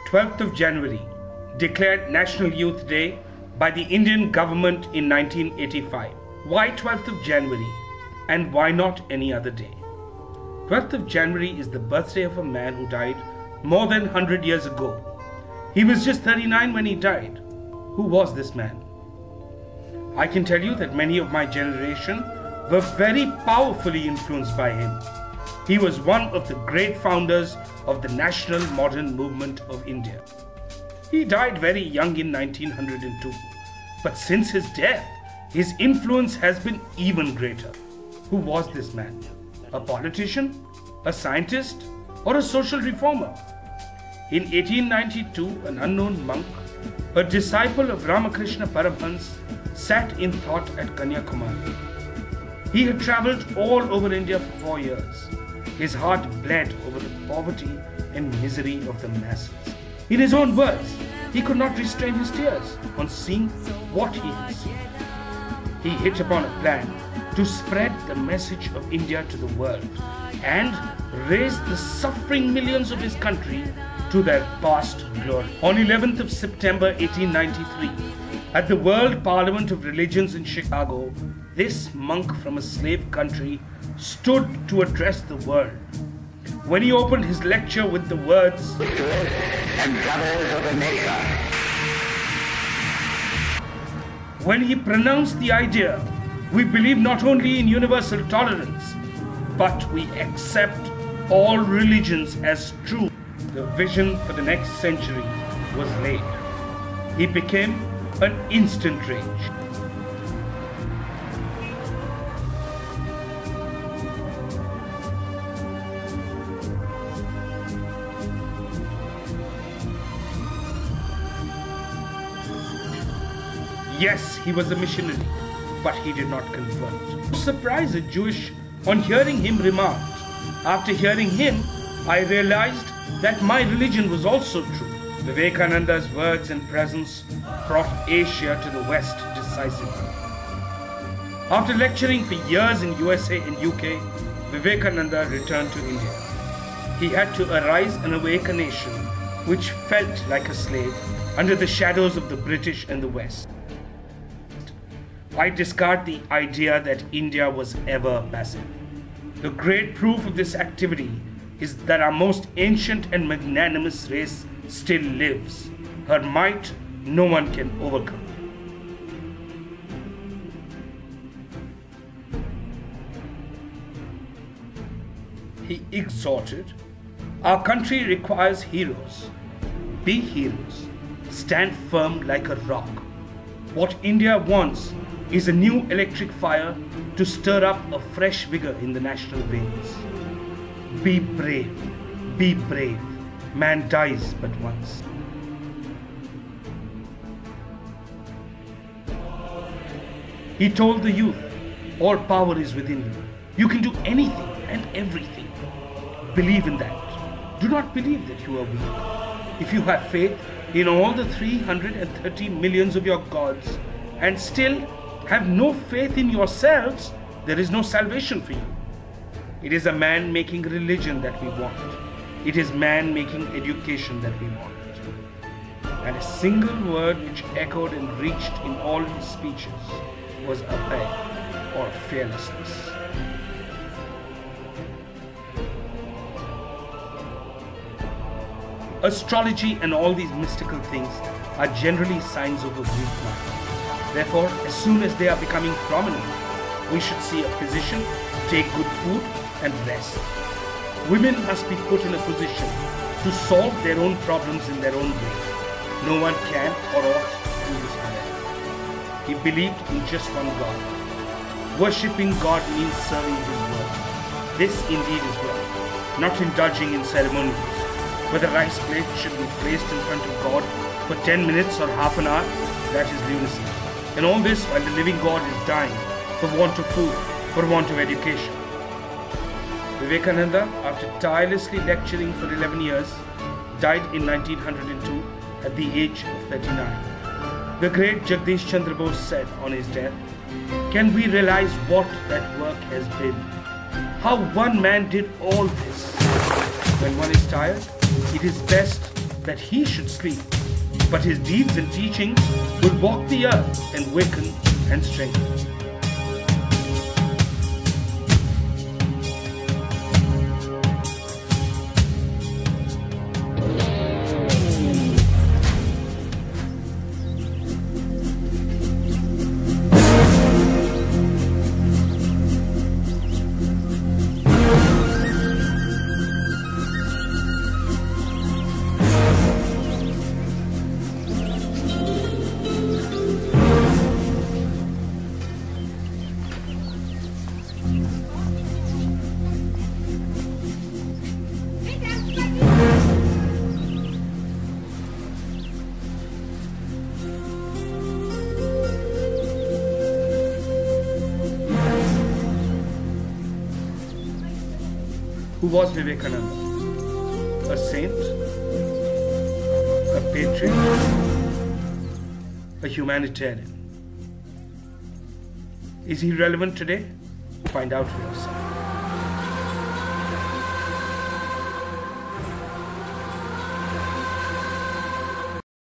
12th of January, declared National Youth Day by the Indian government in 1985. Why 12th of January and why not any other day? 12th of January is the birthday of a man who died more than 100 years ago. He was just 39 when he died. Who was this man? I can tell you that many of my generation were very powerfully influenced by him. He was one of the great founders of the national modern movement of India. He died very young in 1902, but since his death, his influence has been even greater. Who was this man? A politician, a scientist, or a social reformer? In 1892, an unknown monk, a disciple of Ramakrishna Paramhans, sat in thought at Kanyakumari. He had travelled all over India for 4 years. His heart bled over the poverty and misery of the masses. In his own words, he could not restrain his tears on seeing what he had seen. He hit upon a plan to spread the message of India to the world and raise the suffering millions of his country to their past glory. On 11th of September 1893, at the World Parliament of Religions in Chicago, this monk from a slave country stood to address the world. When he opened his lecture with the words, and brothers of the nation. When he pronounced the idea, we believe not only in universal tolerance, but we accept all religions as true. The vision for the next century was laid. He became an instant rage. Yes, he was a missionary, but he did not convert. Surprised a Jewish on hearing him remarked, after hearing him, I realized that my religion was also true. Vivekananda's words and presence brought Asia to the West decisively. After lecturing for years in USA and UK, Vivekananda returned to India. He had to arise and awake a nation which felt like a slave under the shadows of the British and the West. I discard the idea that India was ever passive. The great proof of this activity is that our most ancient and magnanimous race still lives. Her might no one can overcome. He exhorted, our country requires heroes. Be heroes. Stand firm like a rock. What India wants is a new electric fire to stir up a fresh vigor in the national veins. Be brave, be brave. Man dies but once. He told the youth, all power is within you. You can do anything and everything. Believe in that. Do not believe that you are weak. If you have faith in all the 330 millions of your gods and still have no faith in yourselves, there is no salvation for you. It is a man-making religion that we want. It is man-making education that we want. And a single word which echoed and reached in all his speeches was abhay, or fearlessness. Astrology and all these mystical things are generally signs of a weak mind. Therefore, as soon as they are becoming prominent, we should see a physician, take good food and rest. Women must be put in a position to solve their own problems in their own way. No one can or ought to do this for them. He believed in just one God. Worshipping God means serving His word. This indeed is well, not indulging in ceremonials. Whether rice plate should be placed in front of God for 10 minutes or half an hour, that is lunacy. And all this while the living God is dying for want of food, for want of education. Vivekananda, after tirelessly lecturing for 11 years, died in 1902 at the age of 39. The great Jagdish Chandra Bose said on his death, "Can we realize what that work has been? How one man did all this? When one is tired, it is best that he should sleep, but his deeds and teachings will walk the earth and waken and strengthen. Who was Vivekananda? A saint? A patriot? A humanitarian? Is he relevant today? Find out for yourself.